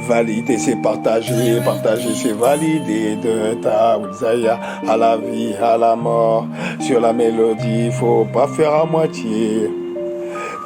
Valider c'est partager, partager c'est valider. De ta Wilzaya à la vie, à la mort. Sur la mélodie, faut pas faire à moitié.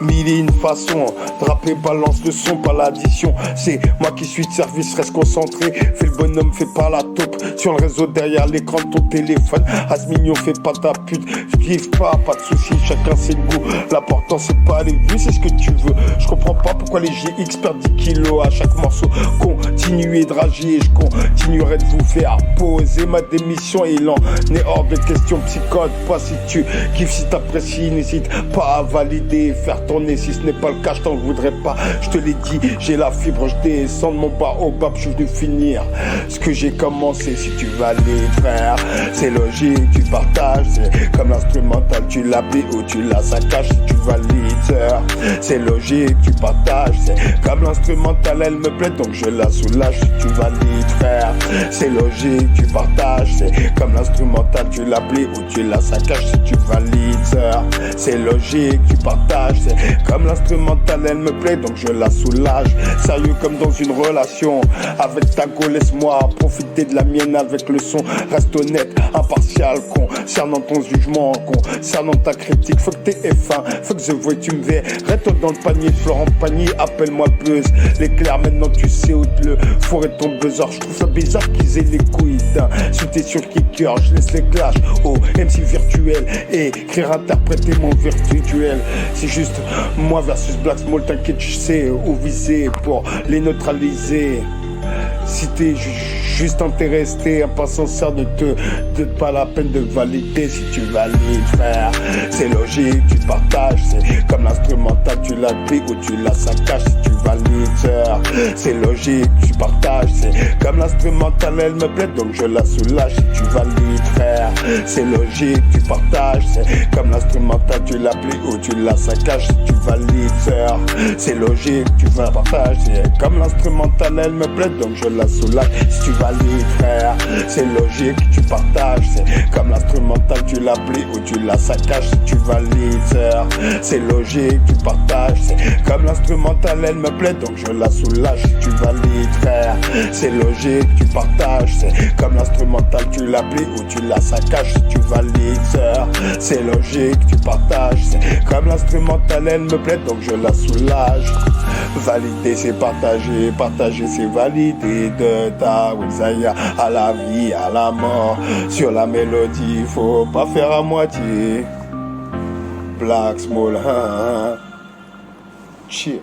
Mille et une façons, draper balance le son, pas l'addition. C'est moi qui suis de service, reste concentré. Fais le bonhomme, fais pas la taupe. Sur le réseau derrière l'écran de ton téléphone. Asmignon, fais pas ta pute. Vive pas de soucis, chacun ses goûts. L'important c'est pas les vues, c'est ce que tu veux. Je comprends pas pourquoi les GX perdent 10 kilos à chaque morceau. Continuez de rager, je continuerai de vous faire poser ma démission. Il en est hors de question, psychote. Pas si tu kiffes, si t'apprécies, n'hésite pas à valider, faire tourner. Si ce n'est pas le cas, je t'en voudrais pas. Je te l'ai dit, j'ai la fibre, je descends de mon bas au bas, je suis venu finir ce que j'ai commencé. Si tu valides, frère, c'est logique, tu partages. C'est comme l'instrumental, tu l'appliques ou tu la saccages. Si tu valides, sœur, c'est logique, tu partages. C'est comme l'instrumental, elle me plaît, donc je la soulage. Si tu valides, frère, c'est logique, tu partages. C'est comme l'instrumental, tu l'appliques ou tu la saccages. Si tu valides, sœur, c'est logique, tu partages. C'est comme l'instrumental, elle me plaît, donc je la soulage. Sérieux comme dans une relation avec ta go, laisse-moi profiter de la mienne avec le son. Reste honnête, impartial, concernant ton jugement, concernant ta critique. Faut que t'aies F1, faut que je voie tu me verrais. Reste dans le panier, Florent Panier, appelle-moi Buzz. L'éclair, maintenant tu sais où te le fourrer ton buzzer. Je trouve ça bizarre qu'ils aient les couilles d'un. Si t'es sur kicker, je laisse les clashs au MC virtuel. Écrire, interpréter mon virtuel. C'est juste moi versus Black Small, t'inquiète, je sais où viser pour les neutraliser. Si t'es juste intéressé, pas sincère de pas la peine de valider. Si tu valides, frère, c'est logique, tu partages. C'est comme l'instrumental, tu la piques ou tu la saccages. Si tu valides, sœur, c'est logique, tu partages. C'est comme l'instrumental, elle me plaît, donc je la soulage. Si tu valides, frère, c'est logique, tu partages. C'est comme l'instrumental, tu la plies ou tu la saccages. Si tu valides, sœur, c'est logique, tu vas partager. C'est comme l'instrumental, elle me plaît, donc je la soulage. Si tu valides, frère, c'est logique, tu partages. C'est comme l'instrumental, tu la plies ou tu la saccages. Si tu valides, sœur, c'est logique, tu partages. C'est comme l'instrumental, elle me plaît, donc je la soulage. Si tu valides, frère, c'est logique, tu partages. C'est comme l'instrumental, tu la plies ou tu la saccages. Si tu valides, sœur, c'est logique, tu partages. C'est comme l'instrumental, elle me plaît, donc je la soulage. Valider c'est partager, partager c'est valider. De ta Wilzaya à la vie, à la mort. Sur la mélodie, faut pas faire à moitié. Black Small, Cheer.